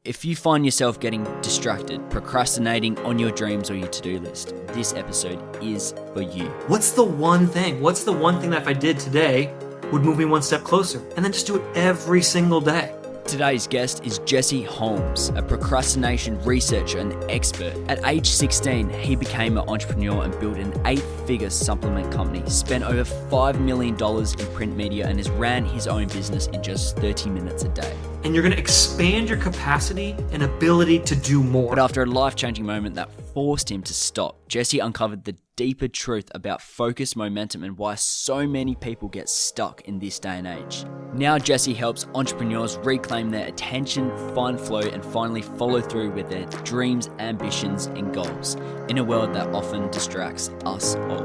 If you find yourself getting distracted, procrastinating on your dreams or your to-do list, this episode is for you. What's the one thing that if I did today would move me one step closer? And then just do it every single day. Today's guest is Jesse Holmes, a procrastination researcher and expert. At age 16, he became an entrepreneur and built an 8-figure supplement company, spent over $5 million in print media, and has ran his own business in just 30 minutes a day. And you're going to expand your capacity and ability to do more. But after a life-changing moment that forced him to stop, Jesse uncovered the deeper truth about focus, momentum, and why so many people get stuck in this day and age. Now Jesse helps entrepreneurs reclaim their attention, find flow, and finally follow through with their dreams, ambitions, and goals in a world that often distracts us all.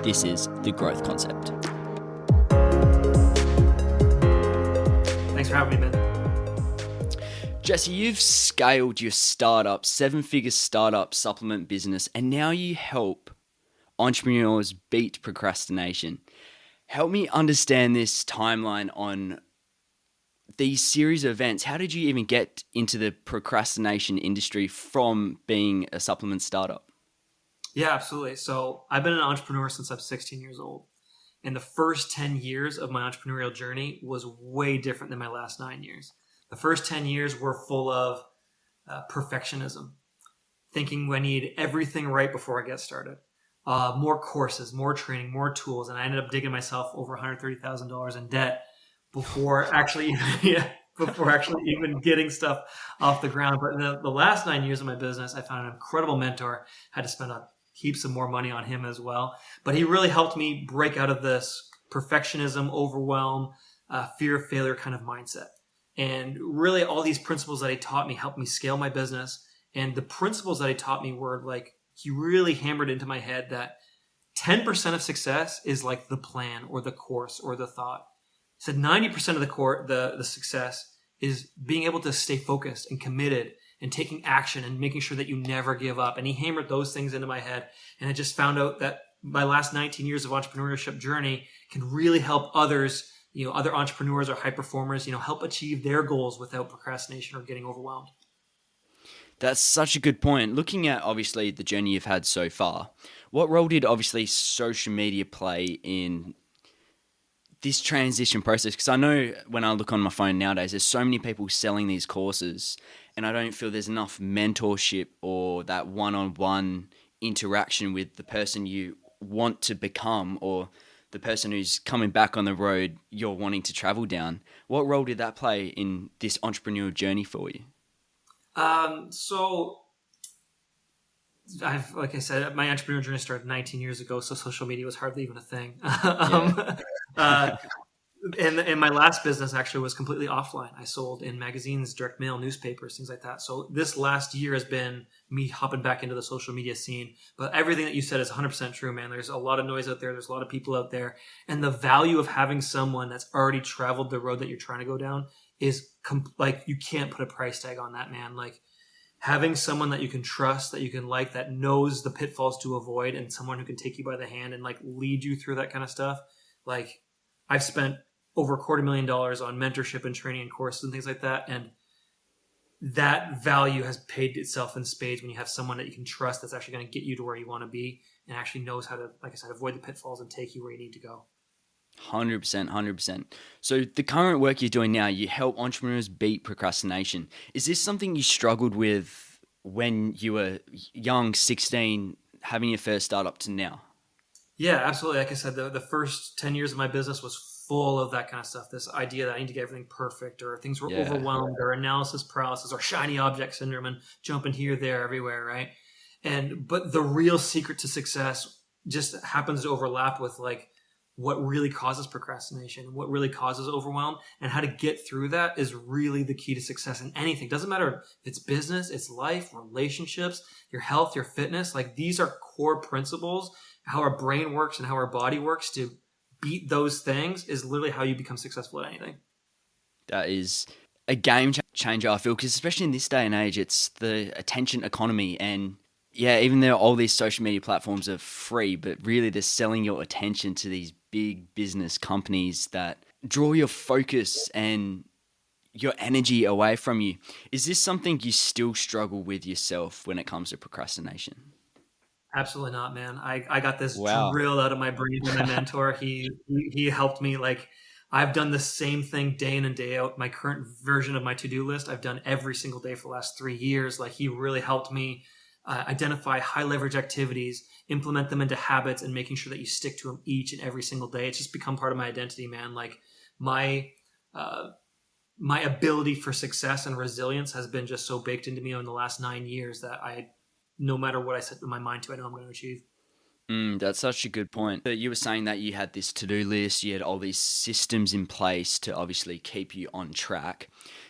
This is The Growth Concept. Thanks for having me, man. Jesse, you've scaled your startup, 7-figure startup supplement business, and now you help entrepreneurs beat procrastination. Help me understand this timeline on these series of events. How did you even get into the procrastination industry from being a supplement startup? Yeah, absolutely. So I've been an entrepreneur since I'm 16 years old. And the first 10 years of my entrepreneurial journey was way different than my last 9 years. The first 10 years were full of perfectionism, thinking I need everything right before I get started. More courses, more training, more tools. And I ended up digging myself over $130,000 in debt before actually even getting stuff off the ground. But in the last 9 years of my business, I found an incredible mentor. Had to spend heaps of more money on him as well. But he really helped me break out of this perfectionism, overwhelm, fear of failure kind of mindset. And really all these principles that he taught me helped me scale my business. And the principles that he taught me were like, he really hammered into my head that 10% of success is like the plan or the course or the thought. He said 90% of the success is being able to stay focused and committed and taking action and making sure that you never give up. And he hammered those things into my head. And I just found out that my last 19 years of entrepreneurship journey can really help others, other entrepreneurs or high performers, help achieve their goals without procrastination or getting overwhelmed. That's such a good point. Looking at obviously the journey you've had so far, what role did obviously social media play in this transition process? Because I know when I look on my phone nowadays, there's so many people selling these courses, and I don't feel there's enough mentorship or that one-on-one interaction with the person you want to become or the person who's coming back on the road you're wanting to travel down. What role did that play in this entrepreneurial journey for you? So like I said, my entrepreneurial journey started 19 years ago, so social media was hardly even a thing. And my last business actually was completely offline. I sold in magazines, direct mail, newspapers, things like that. So this last year has been me hopping back into the social media scene. But everything that you said is 100% true, man. There's a lot of noise out there. There's a lot of people out there. And the value of having someone that's already traveled the road that you're trying to go down is you can't put a price tag on that, man. Like having someone that you can trust, that you can like, that knows the pitfalls to avoid, and someone who can take you by the hand and like lead you through that kind of stuff. Like I've spent over $250,000 on mentorship and training and courses and things like that. And that value has paid itself in spades when you have someone that you can trust that's actually going to get you to where you want to be and actually knows how to, like I said, avoid the pitfalls and take you where you need to go. 100%. So the current work you're doing now, you help entrepreneurs beat procrastination. Is this something you struggled with when you were young, 16, having your first startup to now? Yeah, absolutely. Like I said, the first 10 years of my business was full of that kind of stuff. This idea that I need to get everything perfect, or things were overwhelmed, or analysis paralysis, or shiny object syndrome, and jumping here, there, everywhere, right? But the real secret to success just happens to overlap with like what really causes procrastination, what really causes overwhelm, and how to get through that is really the key to success in anything. Doesn't matter if it's business, it's life, relationships, your health, your fitness. Like these are core principles. How our brain works and how our body works to beat those things is literally how you become successful at anything. That is a game changer, I feel, because especially in this day and age, it's the attention economy. And yeah, even though all these social media platforms are free, but really they're selling your attention to these big business companies that draw your focus, and your energy away from you. Is this something you still struggle with yourself when it comes to procrastination? Absolutely not, man. I got this Wow. drilled out of my brain by my mentor. He helped me. Like, I've done the same thing day in and day out. My current version of my to-do list, I've done every single day for the last 3 years. Like, he really helped me identify high leverage activities, implement them into habits, and making sure that you stick to them each and every single day. It's just become part of my identity, man. Like, my uh, my ability for success and resilience has been just so baked into me in the last 9 years that no matter what I set my mind to, I know I'm going to achieve. That's such a good point. You were saying that you had this to-do list, you had all these systems in place to obviously keep you on track.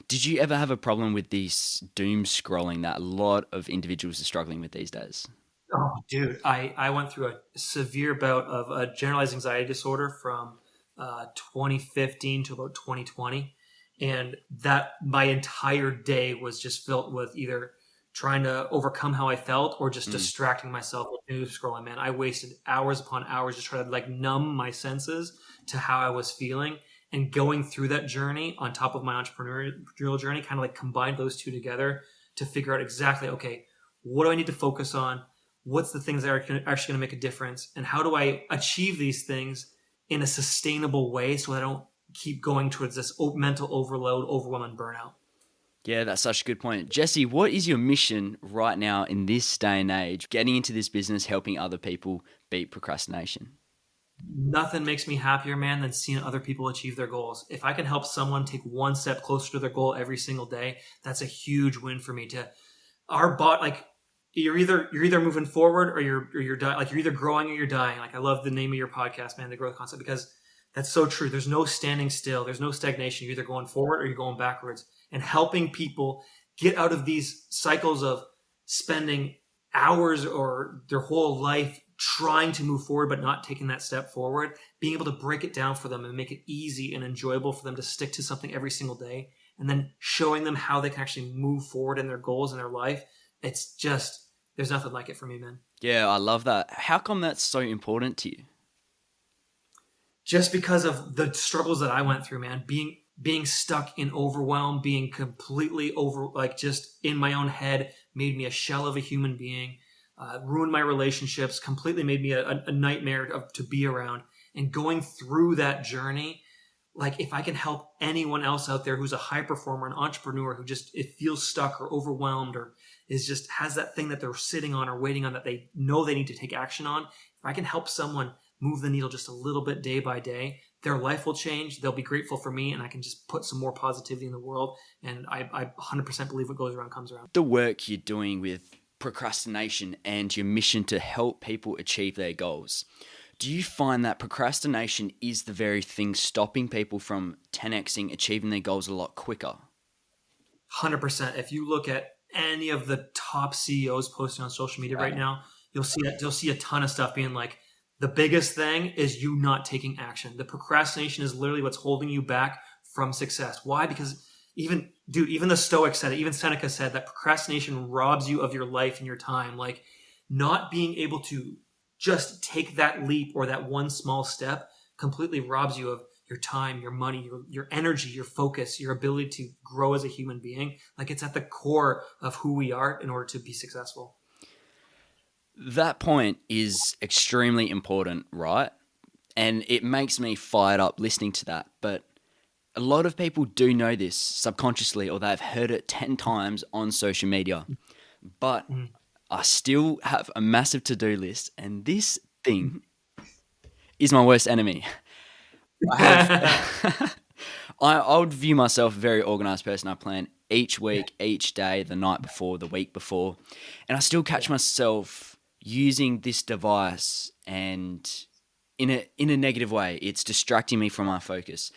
Did you ever have a problem with this doom scrolling that a lot of individuals are struggling with these days? Oh, dude, I went through a severe bout of a generalized anxiety disorder from 2015 to about 2020. And that my entire day was just filled with either trying to overcome how I felt or just Mm. distracting myself with news scrolling, man. I wasted hours upon hours just trying to like numb my senses to how I was feeling. And going through that journey on top of my entrepreneurial journey, kind of like combined those two together to figure out exactly, okay, what do I need to focus on? What's the things that are actually going to make a difference, and how do I achieve these things in a sustainable way so I don't keep going towards this mental overload, overwhelm, and burnout. Yeah, that's such a good point. Jesse, what is your mission right now in this day and age, getting into this business, helping other people beat procrastination? Nothing makes me happier, man, than seeing other people achieve their goals. If I can help someone take one step closer to their goal every single day, that's a huge win for me. To our bot, like you're either moving forward or you're dying. Like, you're either growing or you're dying. Like, I love the name of your podcast, man, the growth concept, because that's so true. There's no standing still. There's no stagnation. You're either going forward or you're going backwards. And helping people get out of these cycles of spending hours or their whole life trying to move forward but not taking that step forward, being able to break it down for them and make it easy and enjoyable for them to stick to something every single day, and then showing them how they can actually move forward in their goals in their life. It's just, there's nothing like it for me, man. Yeah, I love that. How come that's so important to you? Just because of the struggles that I went through, man, being stuck in overwhelm, being completely over, like, just in my own head, made me a shell of a human being, ruined my relationships, completely made me a nightmare to be around. And going through that journey, like, if I can help anyone else out there who's a high performer, an entrepreneur who just it feels stuck or overwhelmed or is just has that thing that they're sitting on or waiting on that they know they need to take action on, if I can help someone move the needle just a little bit day by day, their life will change. They'll be grateful for me, and I can just put some more positivity in the world. And I 100% believe what goes around comes around. The work you're doing with procrastination and your mission to help people achieve their goals, do you find that procrastination is the very thing stopping people from 10xing, achieving their goals a lot quicker? 100%. If you look at any of the top CEOs posting on social media right now, you'll see a ton of stuff being like, the biggest thing is you not taking action. The procrastination is literally what's holding you back from success. Why? Because even the Stoics said it, even Seneca said that procrastination robs you of your life and your time. Like, not being able to just take that leap or that one small step completely robs you of your time, your money, your energy, your focus, your ability to grow as a human being. Like, it's at the core of who we are in order to be successful. That point is extremely important, right? And it makes me fired up listening to that. But a lot of people do know this subconsciously, or they've heard it 10 times on social media. But Mm. I still have a massive to-do list, and this thing is my worst enemy. I have I would view myself a very organized person. I plan each week, each day, the night before, the week before, and I still catch myself using this device and in a negative way. It's distracting me from my focus.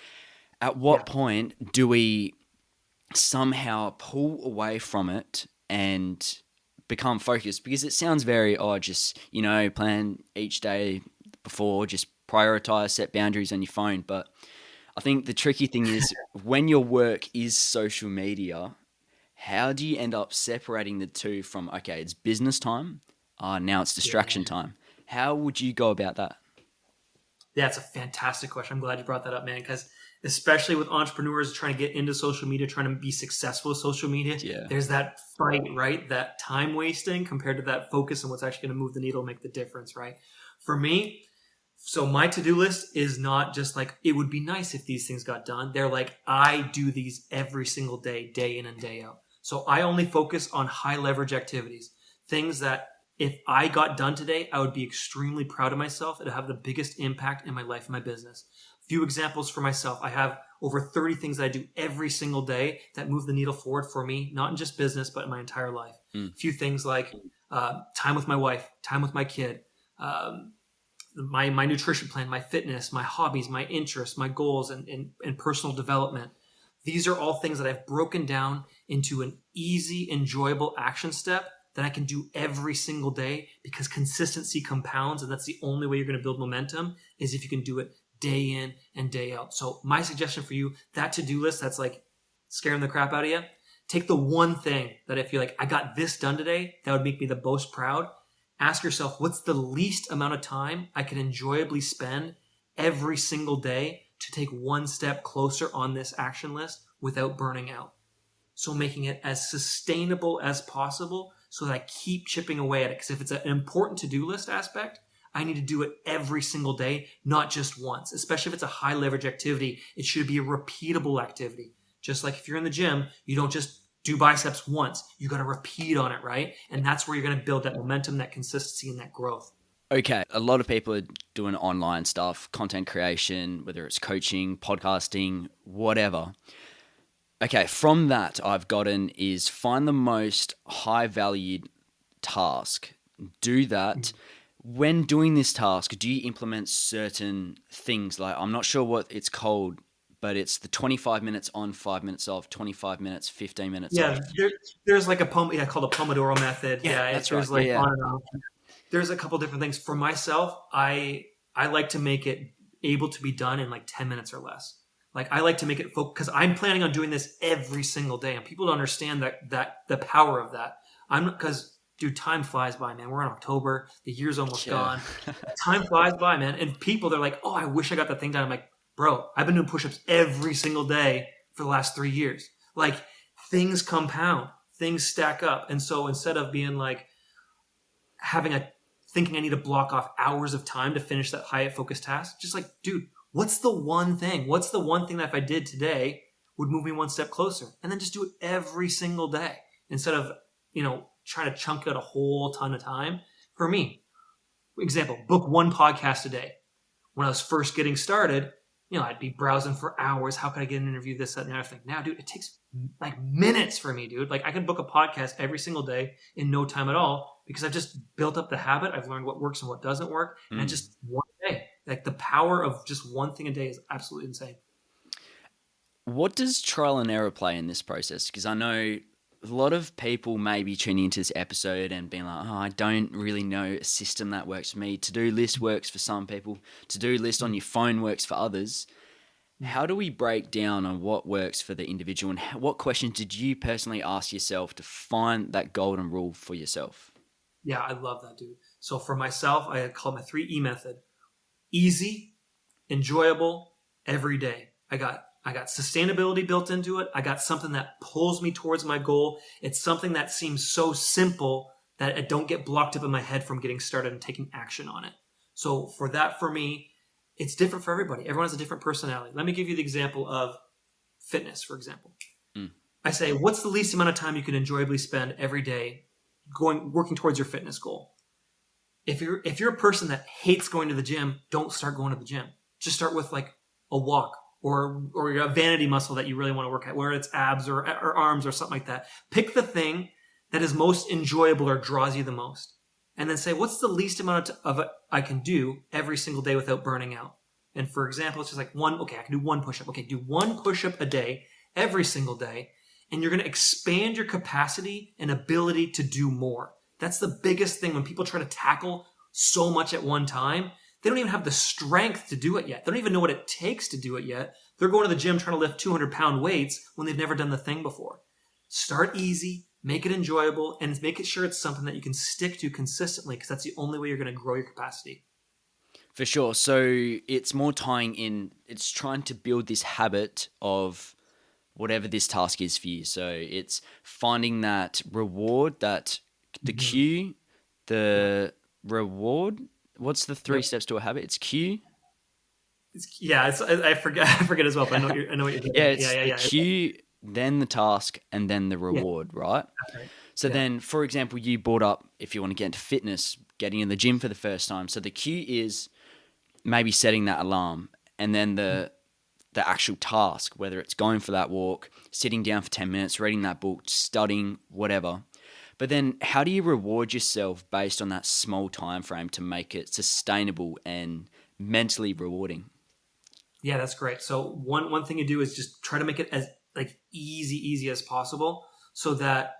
At Yeah. what point do we somehow pull away from it and become focused? Because it sounds very, just, plan each day before, just prioritize, set boundaries on your phone. But I think the tricky thing is when your work is social media, how do you end up separating the two from, okay, it's business time, now it's distraction Yeah. time? How would you go about that? That's a fantastic question. I'm glad you brought that up, man, because especially with entrepreneurs trying to get into social media, trying to be successful with social media. Yeah. There's that fight, right? That time wasting compared to that focus on what's actually going to move the needle, make the difference, right? For me, so my to-do list is not just like, it would be nice if these things got done. They're like, I do these every single day, day in and day out. So I only focus on high leverage activities, things that if I got done today, I would be extremely proud of myself. It would have the biggest impact in my life and my business. A few examples for myself. I have over 30 things that I do every single day that move the needle forward for me, not in just business, but in my entire life. A few things like time with my wife, time with my kid, my nutrition plan, my fitness, my hobbies, my interests, my goals, and personal development. These are all things that I've broken down into an easy, enjoyable action step that I can do every single day, because consistency compounds, and that's the only way you're going to build momentum, is if you can do it day in and day out. So my suggestion for you, that to-do list that's like scaring the crap out of you, take the one thing that if you're like, I got this done today, that would make me the most proud. Ask yourself, what's the least amount of time I can enjoyably spend every single day to take one step closer on this action list without burning out? So making it as sustainable as possible so that I keep chipping away at it. Because if it's an important to-do list aspect, I need to do it every single day, not just once. Especially if it's a high leverage activity, it should be a repeatable activity. Just like if you're in the gym, you don't just do biceps once. You got to repeat on it, right? And that's where you're going to build that momentum, that consistency, and that growth. Okay, a lot of people are doing online stuff, content creation, whether it's coaching, podcasting, whatever. Okay, from that I've gotten is find the most high valued task. Do that. When doing this task, do you implement certain things? Like, I'm not sure what it's called, but it's the 25 minutes on, 5 minutes off, 25 minutes, 15 minutes off. There's like called a Pomodoro method. That's there's right. like on and off. There's a couple different things. For myself, I like to make it able to be done in like 10 minutes or less. Like, I like to make it focus, because I'm planning on doing this every single day, and people don't understand that the power of that. Because dude, time flies by, man. We're in October, the year's almost gone. Time flies by, man. And people, they're like, oh, I wish I got that thing done. I'm like, bro, I've been doing push-ups every single day for the last 3 years. Like, things compound, things stack up. And so instead of being like thinking I need to block off hours of time to finish that high focus task, just like, dude, what's the one thing? What's the one thing that if I did today would move me one step closer? And then just do it every single day instead of, trying to chunk out a whole ton of time. For me, example, book one podcast a day. When I was first getting started, I'd be browsing for hours. How can I get an interview? This, that, and the other thing. Now, dude, it takes like minutes for me, dude. Like, I can book a podcast every single day in no time at all, because I've just built up the habit. I've learned what works and what doesn't work. And just one day, like, the power of just one thing a day is absolutely insane. What does trial and error play in this process? Because I know a lot of people may be tuning into this episode and being like, oh, I don't really know a system that works for me. To-do list works for some people. To-do list on your phone works for others. How do we break down on what works for the individual, and what questions did you personally ask yourself to find that golden rule for yourself? Yeah, I love that, dude. So for myself, I call it my 3E method. Easy, enjoyable, every day. I got sustainability built into it. I got something that pulls me towards my goal. It's something that seems so simple that I don't get blocked up in my head from getting started and taking action on it. So for me, it's different for everybody. Everyone has a different personality. Let me give you the example of fitness, for example. I say, what's the least amount of time you can enjoyably spend every day working towards your fitness goal? If you're a person that hates going to the gym, don't start going to the gym. Just start with like a walk, or a vanity muscle that you really want to work at, whether it's abs or arms or something like that. Pick the thing that is most enjoyable or draws you the most. And then say, what's the least amount of it I can do every single day without burning out? And for example, it's just like I can do one push-up. Okay, do one push-up a day, every single day. And you're going to expand your capacity and ability to do more. That's the biggest thing when people try to tackle so much at one time. They don't even have the strength to do it yet. They don't even know what it takes to do it yet. They're going to the gym trying to lift 200-pound weights when they've never done the thing before. Start easy, make it enjoyable, and make sure it's something that you can stick to consistently, because that's the only way you're going to grow your capacity. For sure. So it's more tying in, it's trying to build this habit of whatever this task is for you. So it's finding that reward, that the Mm-hmm. cue, Yeah. the reward. What's the three Yep. steps to a habit? It's cue. I forget I forget as well, but I know what you're Yeah, getting at. Yeah, it's yeah, the yeah. cue, then the task, and then the Yeah, reward, right? that's right. So Yeah. then, for example, you brought up if you want to get into fitness, getting in the gym for the first time. So the cue is maybe setting that alarm, and then the actual task, whether it's going for that walk, sitting down for 10 minutes, reading that book, studying, whatever. But then how do you reward yourself based on that small time frame to make it sustainable and mentally rewarding? Yeah, that's great. So one thing you do is just try to make it as like easy as possible so that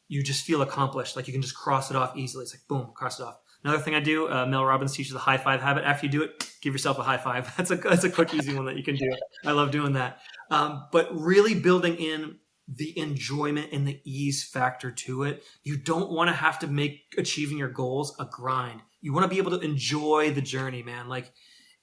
you just feel accomplished. Like you can just cross it off easily. It's like boom, cross it off. Another thing I do, Mel Robbins teaches the high five habit. After you do it, give yourself a high five. That's a quick, easy one that you can do. I love doing that. But really building in the enjoyment and the ease factor to it. You don't want to have to make achieving your goals a grind. You want to be able to enjoy the journey, man. Like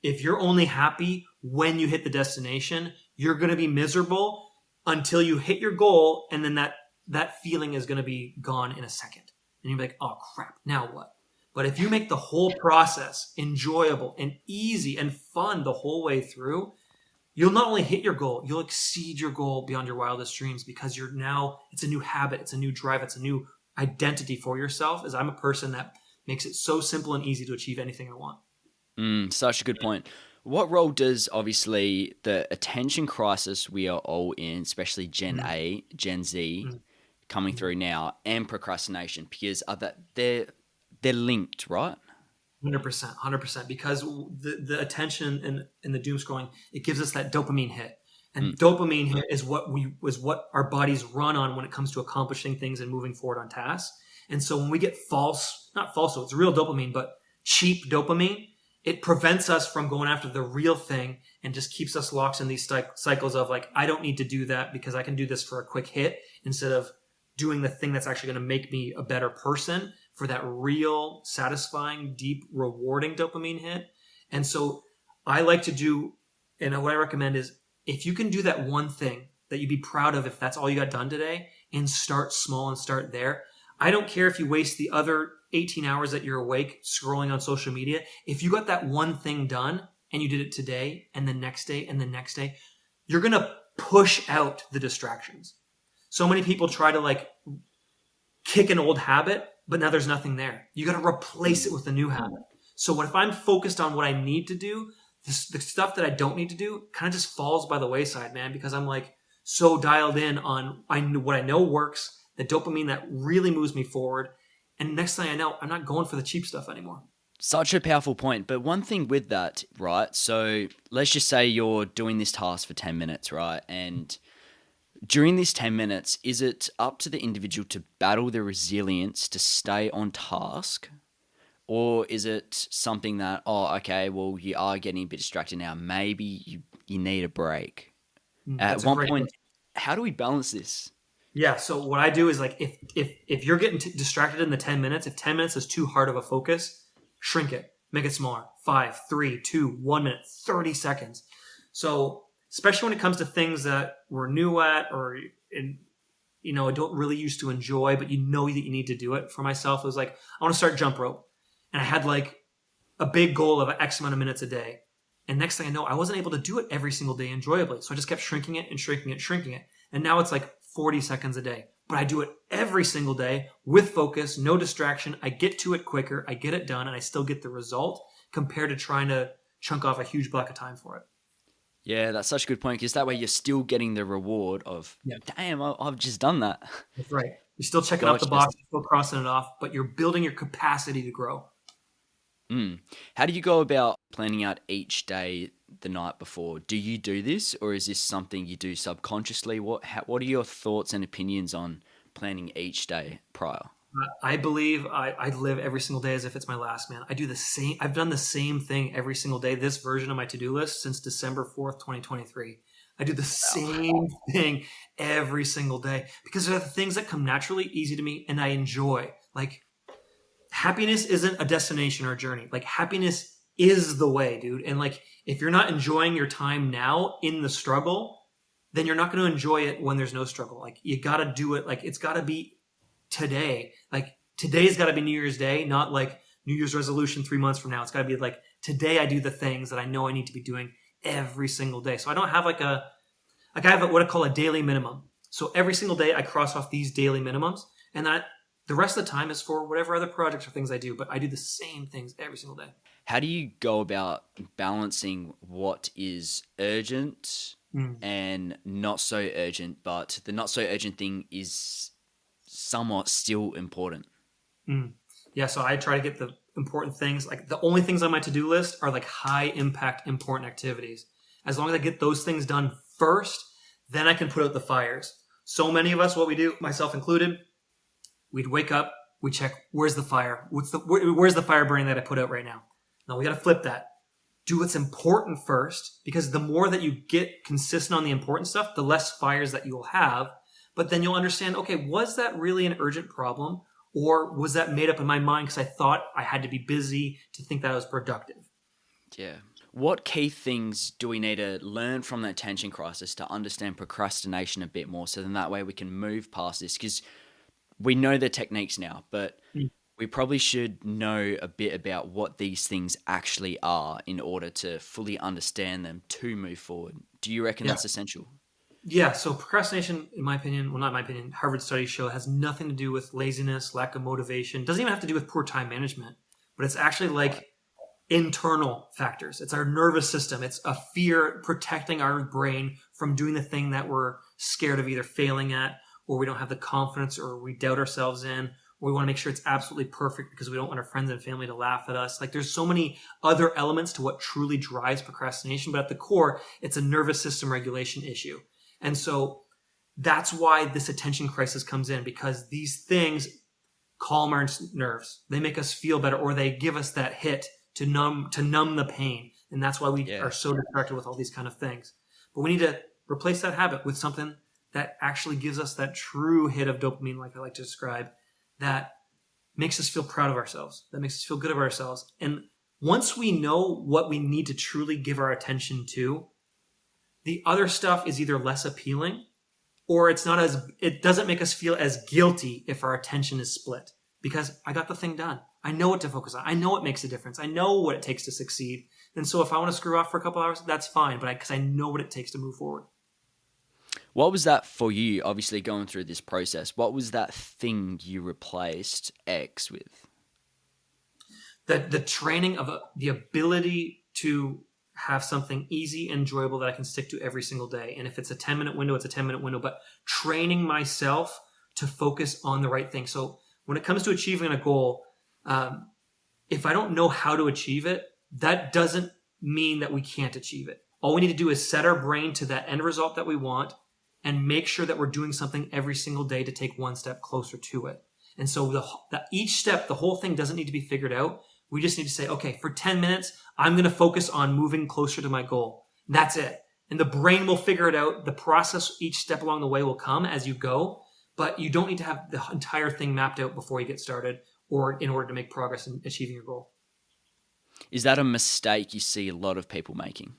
if you're only happy when you hit the destination, you're going to be miserable until you hit your goal, and then that feeling is going to be gone in a second. And you'll be like, oh crap, now what? But if you make the whole process enjoyable and easy and fun the whole way through, you'll not only hit your goal, you'll exceed your goal beyond your wildest dreams because it's a new habit, it's a new drive, it's a new identity for yourself. As I'm a person that makes it so simple and easy to achieve anything I want. Such a good point. What role does obviously the attention crisis we are all in, especially Gen Mm-hmm. A, Gen Z, coming Mm-hmm. through now, and procrastination, because they're linked, right? 100%, 100%. Because the attention and the doom scrolling, it gives us that dopamine hit. And dopamine hit is what our bodies run on when it comes to accomplishing things and moving forward on tasks. And so when we get not false, so it's real dopamine, but cheap dopamine, it prevents us from going after the real thing and just keeps us locked in these cycles of like, I don't need to do that because I can do this for a quick hit instead of doing the thing that's actually going to make me a better person for that real, satisfying, deep, rewarding dopamine hit. And so I like to do, and what I recommend is if you can do that one thing that you'd be proud of, if that's all you got done today, and start small and start there. I don't care if you waste the other 18 hours that you're awake scrolling on social media. If you got that one thing done and you did it today and the next day and the next day, you're going to push out the distractions. So many people try to like kick an old habit, but now there's nothing there. You got to replace it with a new habit. So what if I'm focused on what I need to do, the stuff that I don't need to do kind of just falls by the wayside, man, because I'm like so dialed in on what I know works, the dopamine that really moves me forward. And next thing I know, I'm not going for the cheap stuff anymore. Such a powerful point. But one thing with that, right? So let's just say you're doing this task for 10 minutes, right? And during these 10 minutes, is it up to the individual to battle the resilience to stay on task? Or is it something that, oh, okay, well, you are getting a bit distracted now. Maybe you need a break. At That's a one great point, question. how do we balance this? Yeah. So what I do is like if you're getting distracted in the 10 minutes, if 10 minutes is too hard of a focus, shrink it, make it smaller. 5, 3, 2, 1 minute, 30 seconds. So especially when it comes to things that we're new at or I don't really used to enjoy, but you know that you need to do it. For myself, it was like I want to start jump rope, and I had like a big goal of X amount of minutes a day. And next thing I know, I wasn't able to do it every single day enjoyably. So I just kept shrinking it and shrinking it, shrinking it. And now it's like 40 seconds a day. But I do it every single day with focus, no distraction. I get to it quicker, I get it done, and I still get the result compared to trying to chunk off a huge block of time for it. Yeah, that's such a good point because that way you're still getting the reward of, Yeah. damn, I've just done that. That's right. You're still checking off the Gotcha. box, still crossing it off, but you're building your capacity to grow. How do you go about planning out each day the night before? Do you do this, or is this something you do subconsciously? What are your thoughts and opinions on planning each day prior? I believe I live every single day as if it's my last, man. I do the same. I've done the same thing every single day. This version of my to-do list since December 4th, 2023. I do the same thing every single day because they're the things that come naturally, easy to me, and I enjoy. Like happiness isn't a destination or a journey. Like happiness is the way, dude. And like, if you're not enjoying your time now in the struggle, then you're not going to enjoy it when there's no struggle. Like, you got to do it. Like, it's got to be today. Like, today's got to be New Year's Day, not like New Year's resolution 3 months from now. It's got to be like, today I do the things that I know I need to be doing every single day. So I don't have like I have what I call a daily minimum. So every single day I cross off these daily minimums, and that the rest of the time is for whatever other projects or things I do. But I do the same things every single day. How do you go about balancing what is urgent and not so urgent, but the not so urgent thing is somewhat still important? Yeah, so I try to get the important things. Like, the only things on my to-do list are like high impact, important activities. As long as I get those things done first, then I can put out the fires. So many of us, what we do, myself included, we'd wake up, we check, where's the fire? Where's the fire burning that I put out right now? Now we got to flip that. Do what's important first, because the more that you get consistent on the important stuff, the less fires that you'll have. But then you'll understand, okay, was that really an urgent problem? Or was that made up in my mind because I thought I had to be busy to think that I was productive? Yeah. What key things do we need to learn from that attention crisis to understand procrastination a bit more, so then that way we can move past this? Because we know the techniques now, but we probably should know a bit about what these things actually are in order to fully understand them to move forward. Do you reckon that's essential? Yeah, so procrastination, in my opinion, well, not in my opinion, Harvard studies show, has nothing to do with laziness, lack of motivation. It doesn't even have to do with poor time management, but it's actually like internal factors. It's our nervous system. It's a fear protecting our brain from doing the thing that we're scared of either failing at, or we don't have the confidence, or we doubt ourselves in, or we want to make sure it's absolutely perfect because we don't want our friends and family to laugh at us. Like, there's so many other elements to what truly drives procrastination, but at the core, it's a nervous system regulation issue. And so that's why this attention crisis comes in, because these things calm our nerves. They make us feel better, or they give us that hit to numb the pain. And that's why we are so distracted with all these kind of things. But we need to replace that habit with something that actually gives us that true hit of dopamine, like I like to describe, that makes us feel proud of ourselves, that makes us feel good of ourselves. And once we know what we need to truly give our attention to, the other stuff is either less appealing, or it doesn't make us feel as guilty if our attention is split, because I got the thing done. I know what to focus on. I know it makes a difference. I know what it takes to succeed. And so if I want to screw off for a couple hours, that's fine, but because I know what it takes to move forward. What was that for you, obviously going through this process? What was that thing you replaced X with? The training of the ability to have something easy and enjoyable that I can stick to every single day. And if it's a 10-minute window, it's a 10-minute window, but training myself to focus on the right thing. So when it comes to achieving a goal, if I don't know how to achieve it, that doesn't mean that we can't achieve it. All we need to do is set our brain to that end result that we want and make sure that we're doing something every single day to take one step closer to it. And so each step, the whole thing doesn't need to be figured out. We just need to say, okay, for 10 minutes, I'm going to focus on moving closer to my goal. That's it. And the brain will figure it out. The process, each step along the way will come as you go, but you don't need to have the entire thing mapped out before you get started, or in order to make progress in achieving your goal. Is that a mistake you see a lot of people making?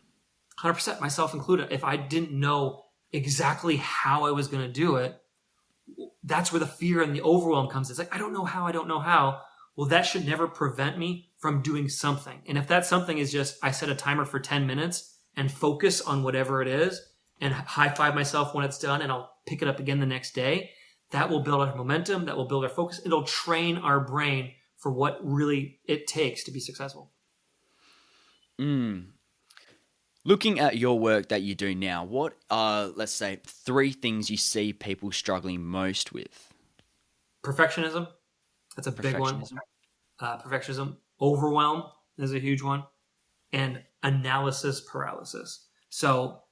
100%, myself included. If I didn't know exactly how I was going to do it, that's where the fear and the overwhelm comes. It's like, I don't know how. Well, that should never prevent me from doing something. And if that something is just, I set a timer for 10 minutes and focus on whatever it is and high five myself when it's done, and I'll pick it up again the next day, that will build our momentum. That will build our focus. It'll train our brain for what really it takes to be successful. Looking at your work that you do now, what are, let's say, 3 things you see people struggling most with? Perfectionism. That's a big one. Perfectionism. Overwhelm is a huge one. And analysis paralysis. So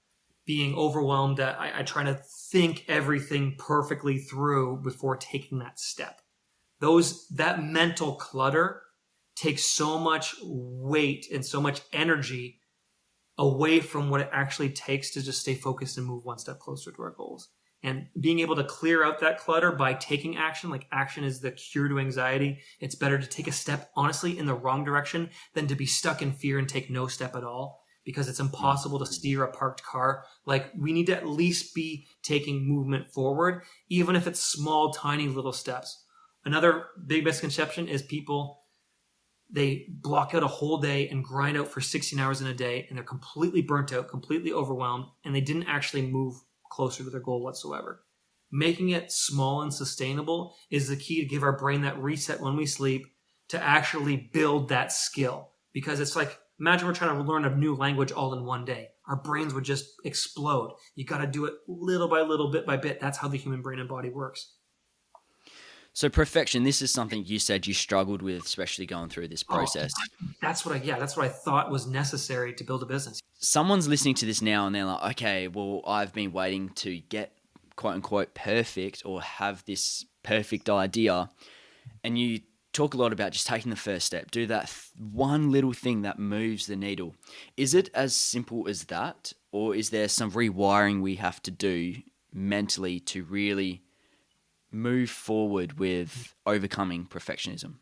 being overwhelmed, that I try to think everything perfectly through before taking that step. That mental clutter takes so much weight and so much energy away from what it actually takes to just stay focused and move one step closer to our goals. And being able to clear out that clutter by taking action, like action is the cure to anxiety. It's better to take a step, honestly, in the wrong direction than to be stuck in fear and take no step at all, because it's impossible to steer a parked car. Like, we need to at least be taking movement forward, even if it's small, tiny little steps. Another big misconception is people, they block out a whole day and grind out for 16 hours in a day, and they're completely burnt out, completely overwhelmed, and they didn't actually move closer to their goal whatsoever. Making it small and sustainable is the key to give our brain that reset when we sleep, to actually build that skill. Because it's like, imagine we're trying to learn a new language all in one day. Our brains would just explode. You got to do it little by little, bit by bit. That's how the human brain and body works. So perfection, this is something you said you struggled with, especially going through this process. That's what I thought was necessary to build a business. Someone's listening to this now and they're like, okay, well, I've been waiting to get quote unquote perfect or have this perfect idea. And you talk a lot about just taking the first step, do that one little thing that moves the needle. Is it as simple as that? Or is there some rewiring we have to do mentally to really move forward with overcoming perfectionism?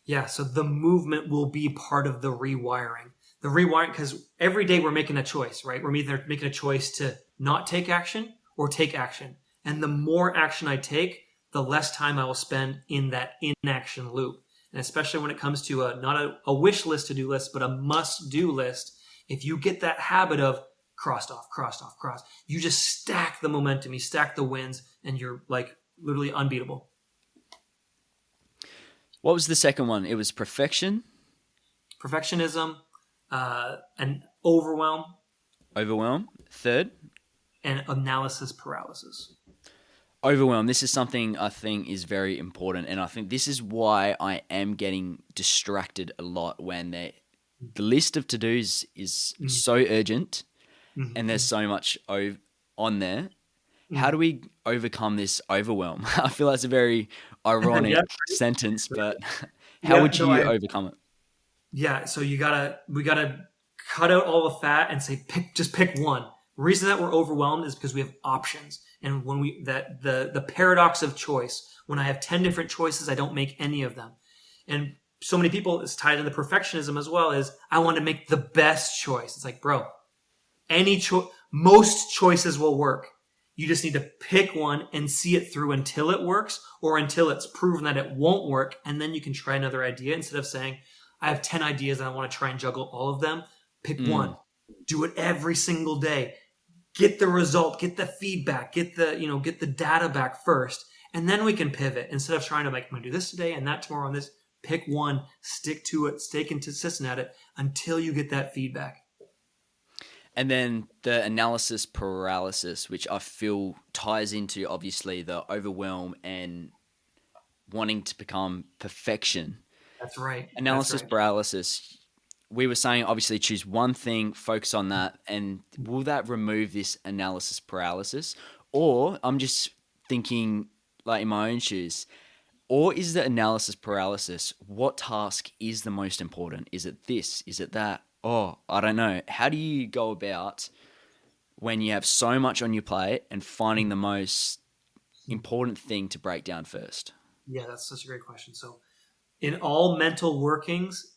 Yeah, so the movement will be part of the rewiring. The rewiring, because every day we're making a choice, right? We're either making a choice to not take action or take action. And the more action I take, the less time I will spend in that inaction loop. And especially when it comes to not a wish list, to-do list, but a must-do list, if you get that habit of crossed off, you just stack the momentum, you stack the wins, and you're like literally unbeatable. What was the second one? It was perfectionism, and overwhelm. Third? And analysis paralysis. Overwhelm. This is something I think is very important. And I think this is why I am getting distracted a lot when the list of to-dos is so urgent and there's so much on there. How do we overcome this overwhelm? I feel that's a very ironic sentence, but how would you overcome it? Yeah, so we gotta cut out all the fat and say just pick one. The reason that we're overwhelmed is because we have options, and when the paradox of choice. When I have 10 different choices, I don't make any of them, and so many people, it's tied into perfectionism as well. Is I want to make the best choice. It's like, bro, most choices will work. You just need to pick one and see it through until it works, or until it's proven that it won't work. And then you can try another idea instead of saying, I have 10 ideas and I want to try and juggle all of them. Pick one, do it every single day, get the result, get the feedback, get the data back first. And then we can pivot instead of trying to I'm going to do this today and that tomorrow and this. Pick one, stick to it, stay consistent at it until you get that feedback. And then the analysis paralysis, which I feel ties into obviously the overwhelm and wanting to become perfection. That's right. Analysis paralysis. We were saying obviously choose one thing, focus on that, and will that remove this analysis paralysis? Or I'm just thinking like in my own shoes, or is the analysis paralysis, what task is the most important? Is it this? Is it that? Oh, I don't know. How do you go about when you have so much on your plate and finding the most important thing to break down first? Yeah, that's such a great question. So in all mental workings,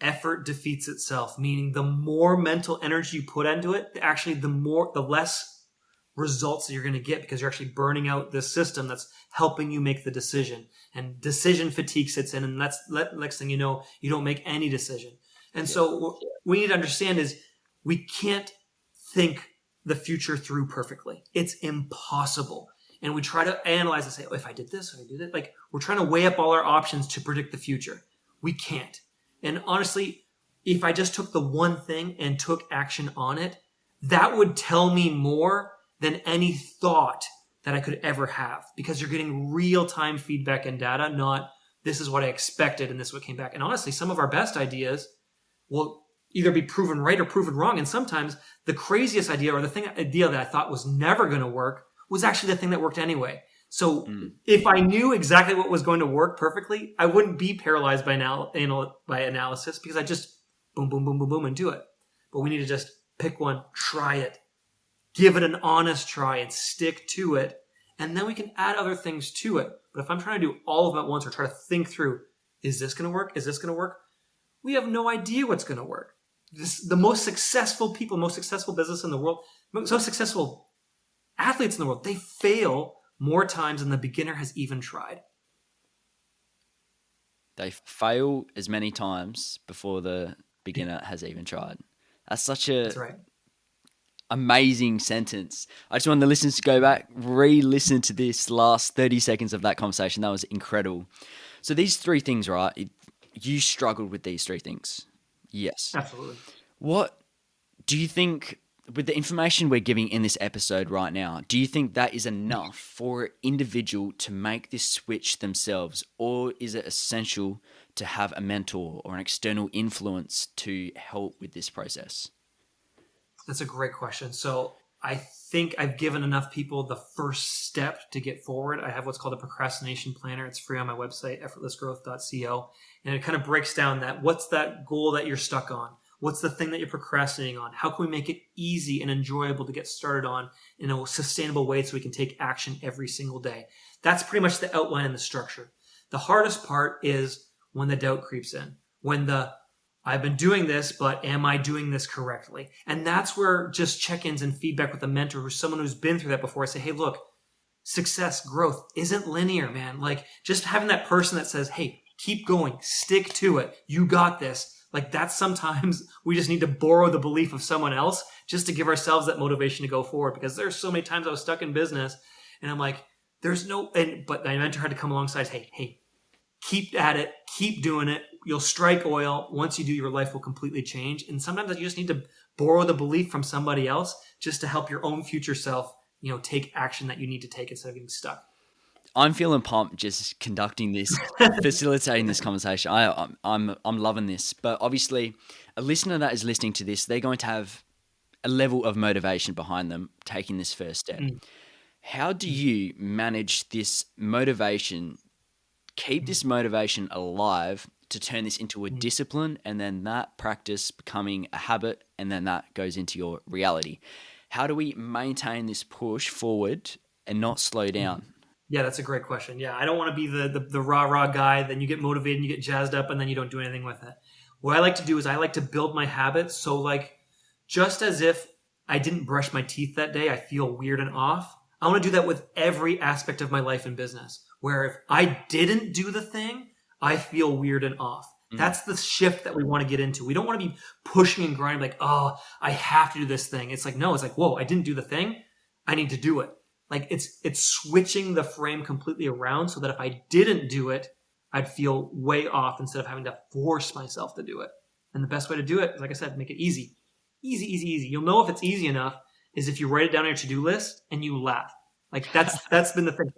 effort defeats itself, meaning the more mental energy you put into it, actually the less results that you're going to get, because you're actually burning out this system that's helping you make the decision. And decision fatigue sits in, and that's next thing you know, you don't make any decision. And so what we need to understand is we can't think the future through perfectly. It's impossible. And we try to analyze and say, oh, if I did this, if I do that, like we're trying to weigh up all our options to predict the future. We can't. And honestly, if I just took the one thing and took action on it, that would tell me more than any thought that I could ever have, because you're getting real-time feedback and data, not this is what I expected and this is what came back. And honestly, some of our best ideas will either be proven right or proven wrong. And sometimes the craziest idea or the idea that I thought was never going to work was actually the thing that worked anyway. So if I knew exactly what was going to work perfectly, I wouldn't be paralyzed by analysis, because I just boom, boom, boom, boom, boom, and do it. But we need to just pick one, try it, give it an honest try and stick to it. And then we can add other things to it. But if I'm trying to do all of them at once or try to think through, is this going to work? Is this going to work? We have no idea what's going to work. The most successful people, most successful business in the world, most successful athletes in the world, they fail more times than the beginner has even tried. They fail as many times before the beginner has even tried. That's such a That's right. amazing sentence. I just want the listeners to go back, re-listen to this last 30 seconds of that conversation. That was incredible. So these three things, right? You struggled with these three things. Yes. Absolutely. What do you think, with the information we're giving in this episode right now, do you think that is enough for an individual to make this switch themselves? Or is it essential to have a mentor or an external influence to help with this process? That's a great question. So I think I've given enough people the first step to get forward. I have what's called a procrastination planner. It's free on my website, effortlessgrowth.co. And it kind of breaks down that what's that goal that you're stuck on? What's the thing that you're procrastinating on? How can we make it easy and enjoyable to get started on in a sustainable way so we can take action every single day? That's pretty much the outline and the structure. The hardest part is when the doubt creeps in, when I've been doing this, but am I doing this correctly? And that's where just check-ins and feedback with a mentor who's someone who's been through that before. I say, hey, look, success, growth isn't linear, man. Like just having that person that says, hey, keep going, stick to it. You got this. Like that's sometimes we just need to borrow the belief of someone else just to give ourselves that motivation to go forward. Because there's so many times I was stuck in business and I'm like, but my mentor had to come alongside, hey, keep at it, keep doing it. You'll strike oil. Once you do, your life will completely change. And sometimes you just need to borrow the belief from somebody else just to help your own future self, take action that you need to take instead of getting stuck. I'm feeling pumped just conducting this, facilitating this conversation. I'm loving this. But obviously, a listener that is listening to this, they're going to have a level of motivation behind them taking this first step. How do you manage this motivation, keep this motivation alive to turn this into a discipline, and then that practice becoming a habit, and then that goes into your reality? How do we maintain this push forward and not slow down? Yeah, that's a great question. Yeah, I don't want to be the rah-rah guy. Then you get motivated and you get jazzed up and then you don't do anything with it. What I like to do is I like to build my habits. So like, just as if I didn't brush my teeth that day, I feel weird and off. I want to do that with every aspect of my life and business, where if I didn't do the thing, I feel weird and off. That's the shift that we want to get into. We don't want to be pushing and grinding like, oh, I have to do this thing. It's like, no, it's like, whoa, I didn't do the thing. I need to do it. Like it's switching the frame completely around so that if I didn't do it, I'd feel way off instead of having to force myself to do it. And the best way to do it is, like I said, make it easy. Easy, easy, easy. You'll know if it's easy enough is if you write it down on your to-do list and you laugh. Like that's been the thing.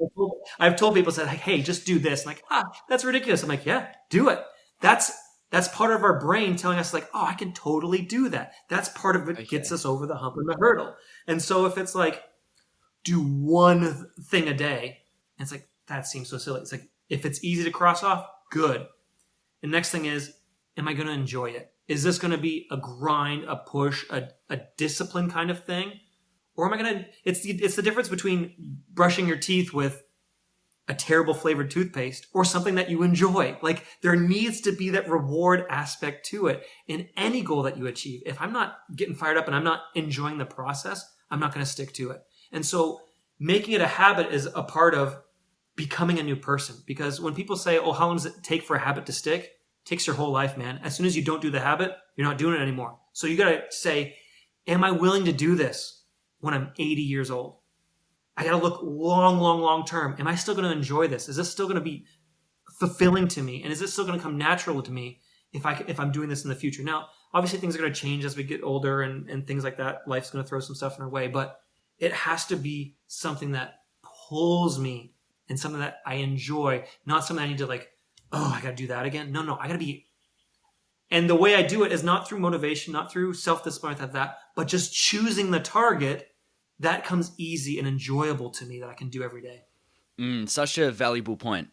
I've told people, said, like, hey, just do this. I'm like, that's ridiculous. I'm like, yeah, do it. That's part of our brain telling us like, oh, I can totally do that. That's part of it gets us over the hump and the hurdle. And so if it's like, do one thing a day, and it's like, that seems so silly. It's like, if it's easy to cross off, good. The next thing is, am I going to enjoy it? Is this going to be a grind, a push, a discipline kind of thing? Or am I going to, it's the difference between brushing your teeth with a terrible flavored toothpaste or something that you enjoy. Like there needs to be that reward aspect to it in any goal that you achieve. If I'm not getting fired up and I'm not enjoying the process, I'm not going to stick to it. And so making it a habit is a part of becoming a new person. Because when people say, oh, how long does it take for a habit to stick? It takes your whole life, man. As soon as you don't do the habit, you're not doing it anymore. So you got to say, am I willing to do this when I'm 80 years old? I got to look long term. Am I still going to enjoy this? Is this still going to be fulfilling to me? And is this still going to come natural to me if I'm doing this in the future? Now, obviously things are going to change as we get older and things like that. Life's going to throw some stuff in our way, but it has to be something that pulls me and something that I enjoy, not something I need to like, oh, I got to do that again. No, I got to be. And the way I do it is not through motivation, not through self-discipline like that, but just choosing the target that comes easy and enjoyable to me that I can do every day. Such a valuable point.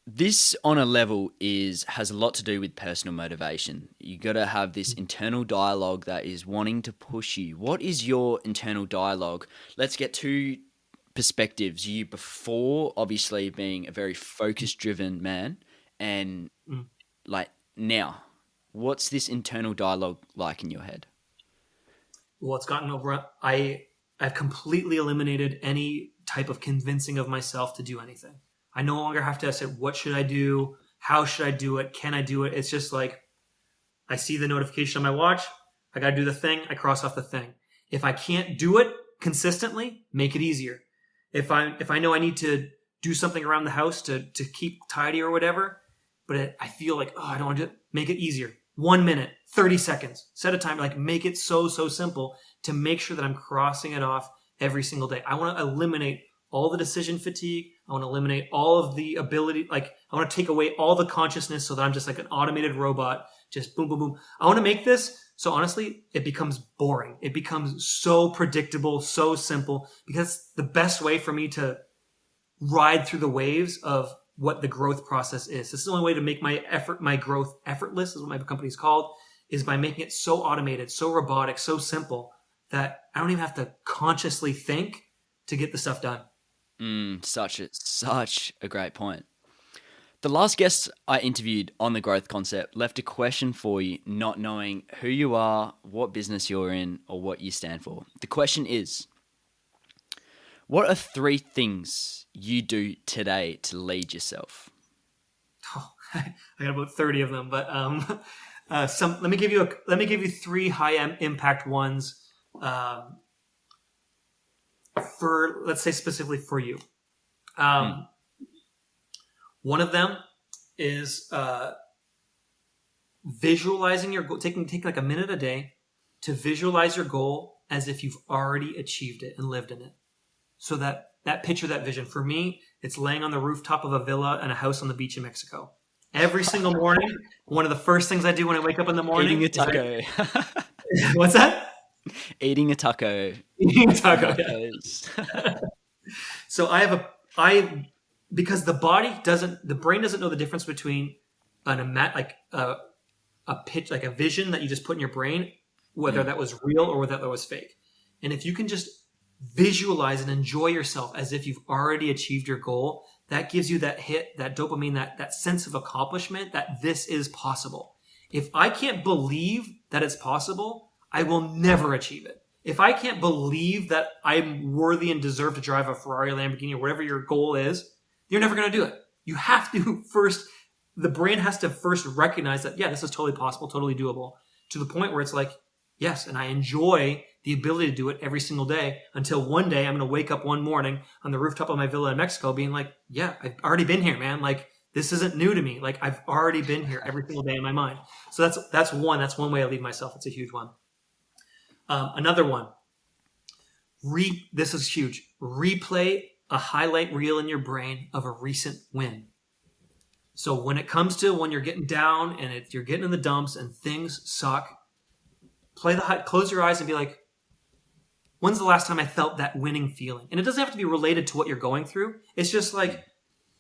This on a level has a lot to do with personal motivation. You got to have this internal dialogue that is wanting to push you. What is your internal dialogue? Let's get two perspectives, you before obviously being a very focus driven man, and Mm. like now, what's this internal dialogue like in your head? Well, it's gotten over. I've completely eliminated any type of convincing of myself to do anything. I no longer have to say, what should I do? How should I do it? Can I do it? It's just like, I see the notification on my watch. I got to do the thing. I cross off the thing. If I can't do it consistently, make it easier. If I know I need to do something around the house to keep tidy or whatever, but I feel like, oh, I don't want to do it, make it easier. 1 minute, 30 seconds, set a time, like make it so simple to make sure that I'm crossing it off every single day. I want to eliminate all the decision fatigue. I want to eliminate all of the ability, like I want to take away all the consciousness so that I'm just like an automated robot, just boom, boom, boom. I want to make this so honestly, it becomes boring. It becomes so predictable, so simple, because the best way for me to ride through the waves of what the growth process is. This is the only way to make my growth effortless, is what my company's called, is by making it so automated, so robotic, so simple that I don't even have to consciously think to get the stuff done. Such a great point. The last guest I interviewed on the growth concept left a question for you, not knowing who you are, what business you're in, or what you stand for. The question is, what are 3 things you do today to lead yourself? Oh, I got about 30 of them, but let me give you 3 high impact ones. For, let's say, specifically for you. One of them is visualizing your goal, taking like a minute a day to visualize your goal as if you've already achieved it and lived in it. So that picture, that vision. For me, it's laying on the rooftop of a villa and a house on the beach in Mexico. Every single morning, one of the first things I do when I wake up in the morning, eating a taco. What's that? Eating a taco. Eating a taco. Yeah. So because the brain doesn't know the difference between a pitch, like a vision that you just put in your brain, whether that was real or whether that was fake. And if you can just visualize and enjoy yourself as if you've already achieved your goal, that gives you that hit, that dopamine, that sense of accomplishment, that this is possible. If I can't believe that it's possible, I will never achieve it. If I can't believe that I'm worthy and deserve to drive a Ferrari, Lamborghini, or whatever your goal is, you're never going to do it. You have to first, the brain has to first recognize that, yeah, this is totally possible, totally doable, to the point where it's like, yes, and I enjoy the ability to do it every single day, until one day I'm going to wake up one morning on the rooftop of my villa in Mexico being like, yeah, I've already been here, man. Like, this isn't new to me. Like, I've already been here every single day in my mind. So that's one way I leave myself. It's a huge one. Another one, this is huge. Replay a highlight reel in your brain of a recent win. So when it comes to when you're getting down and you're getting in the dumps and things suck, close your eyes and be like, when's the last time I felt that winning feeling? And it doesn't have to be related to what you're going through. It's just like,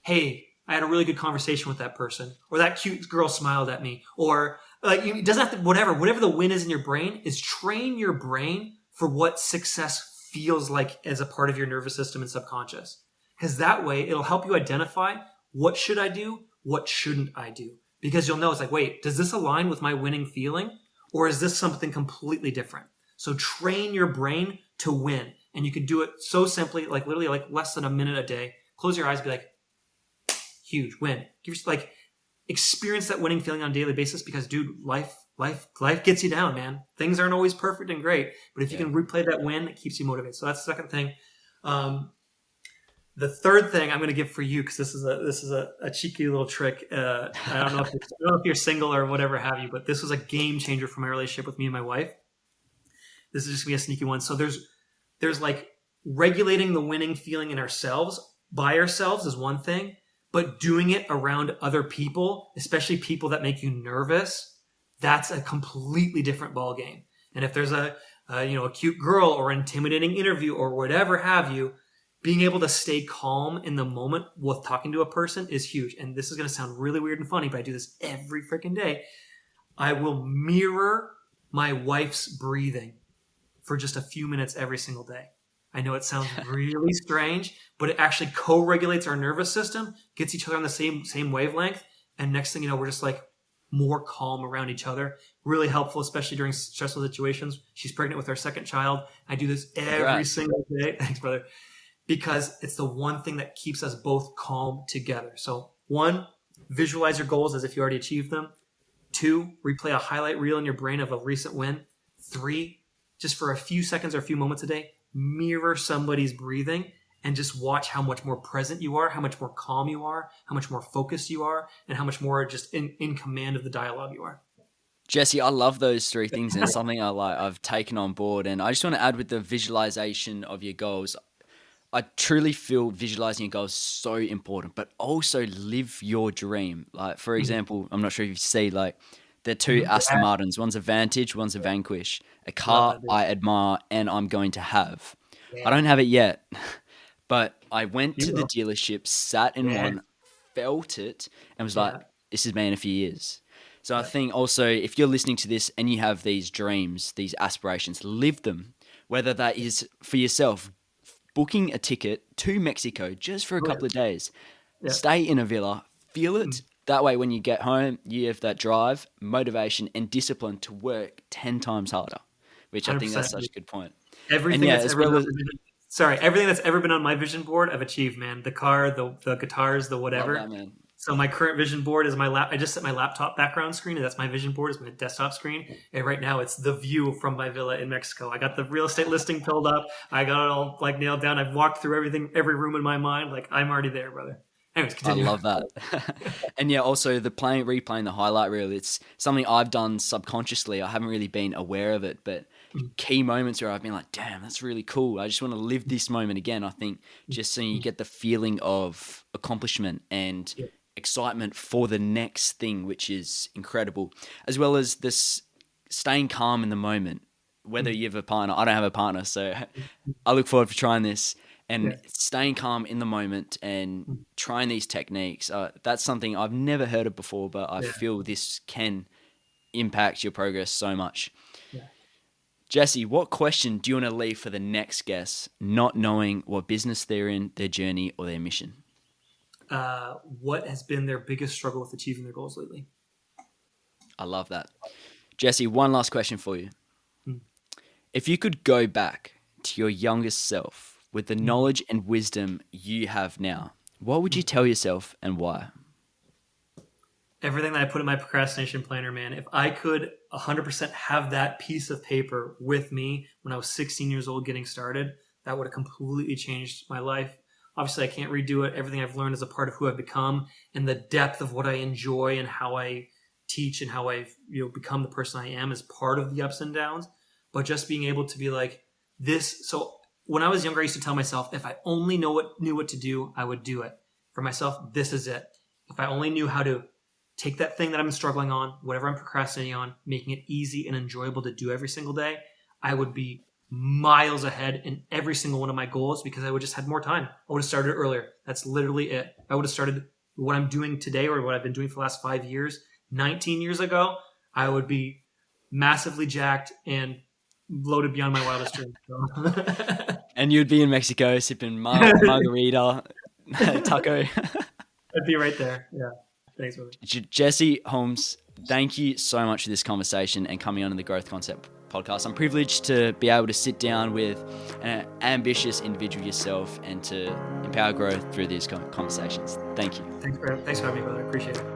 hey, I had a really good conversation with that person, or that cute girl smiled at me, or like, it doesn't have to, whatever the win is in your brain, is train your brain for what success feels like as a part of your nervous system and subconscious. Because that way it'll help you identify, what should I do? What shouldn't I do? Because you'll know, it's like, wait, does this align with my winning feeling? Or is this something completely different? So train your brain to win. And you can do it so simply, like literally like less than a minute a day. Close your eyes, be like, huge win. Experience that winning feeling on a daily basis, because dude, life gets you down, man. Things aren't always perfect and great, but if you can replay that win, it keeps you motivated. So that's the second thing. The third thing I'm going to give for you, because this is a cheeky little trick. I don't know if you're single or whatever have you, but this was a game changer for my relationship with me and my wife. This is just going to be a sneaky one. So there's like regulating the winning feeling in ourselves by ourselves is one thing, but doing it around other people, especially people that make you nervous, that's a completely different ball game. And if there's a cute girl or intimidating interview or whatever have you, being able to stay calm in the moment with talking to a person is huge. And this is going to sound really weird and funny, but I do this every freaking day. I will mirror my wife's breathing for just a few minutes every single day. I know it sounds really strange, but it actually co-regulates our nervous system, gets each other on the same wavelength, and next thing you know, we're just like more calm around each other. Really helpful, especially during stressful situations. She's pregnant with our second child. I do this every single day. Thanks, brother. Because it's the one thing that keeps us both calm together. So 1, visualize your goals as if you already achieved them. 2, replay a highlight reel in your brain of a recent win. 3, just for a few seconds or a few moments a day, mirror somebody's breathing and just watch how much more present you are, how much more calm you are, how much more focused you are, and how much more just in command of the dialogue you are. Jesse, I love those 3 things, and it's something I've taken on board. And I just want to add with the visualization of your goals. I truly feel visualizing your goals is so important, but also live your dream. Like, for example, I'm not sure if you see, like, they're 2 Aston Martins. One's a Vantage, one's a Vanquish. A car I admire and I'm going to have. I don't have it yet, but I went to the dealership, sat in one, felt it, and was like, this is me in a few years. So I think also, if you're listening to this and you have these dreams, these aspirations, live them, whether that is for yourself, booking a ticket to Mexico just for a couple of days, stay in a villa, feel it. That way, when you get home, you have that drive, motivation, and discipline to work 10 times harder, which I think that's such a good point. Everything that's ever been on my vision board, I've achieved, man. The car, the guitars, the whatever. Love that, man. So my current vision board is I just set my laptop background screen, and that's my vision board, is my desktop screen. And right now, it's the view from my villa in Mexico. I got the real estate listing filled up. I got it all like nailed down. I've walked through everything, every room in my mind. Like, I'm already there, brother. Anyways, continue. I love that. And also the replaying the highlight reel, it's something I've done subconsciously. I haven't really been aware of it, but key moments where I've been like, damn, that's really cool. I just want to live this moment again. I think just so you get the feeling of accomplishment and excitement for the next thing, which is incredible, as well as this staying calm in the moment, whether you have a partner. I don't have a partner, so I look forward to trying this. And staying calm in the moment and trying these techniques, that's something I've never heard of before, but I feel this can impact your progress so much. Yeah. Jesse, what question do you want to leave for the next guest, not knowing what business they're in, their journey, or their mission? What has been their biggest struggle with achieving their goals lately? I love that. Jesse, one last question for you. If you could go back to your youngest self, with the knowledge and wisdom you have now, what would you tell yourself and why? Everything that I put in my procrastination planner, man. If I could 100% have that piece of paper with me when I was 16 years old getting started, that would have completely changed my life. Obviously, I can't redo it. Everything I've learned is a part of who I've become, and the depth of what I enjoy and how I teach and how I've become the person I am is part of the ups and downs. But just being able to be like this. So when I was younger, I used to tell myself, if I only knew what to do, I would do it. For myself, this is it. If I only knew how to take that thing that I'm struggling on, whatever I'm procrastinating on, making it easy and enjoyable to do every single day, I would be miles ahead in every single one of my goals because I would just had more time. I would have started earlier. That's literally it. I would have started what I'm doing today or what I've been doing for the last 5 years. 19 years ago, I would be massively jacked and loaded beyond my wildest dreams. And you'd be in Mexico sipping margarita, taco. I'd be right there. Yeah. Thanks, brother. Jesse Holmes, thank you so much for this conversation and coming on the Growth Concept podcast. I'm privileged to be able to sit down with an ambitious individual yourself and to empower growth through these conversations. Thank you. Thanks for having me, brother. I appreciate it.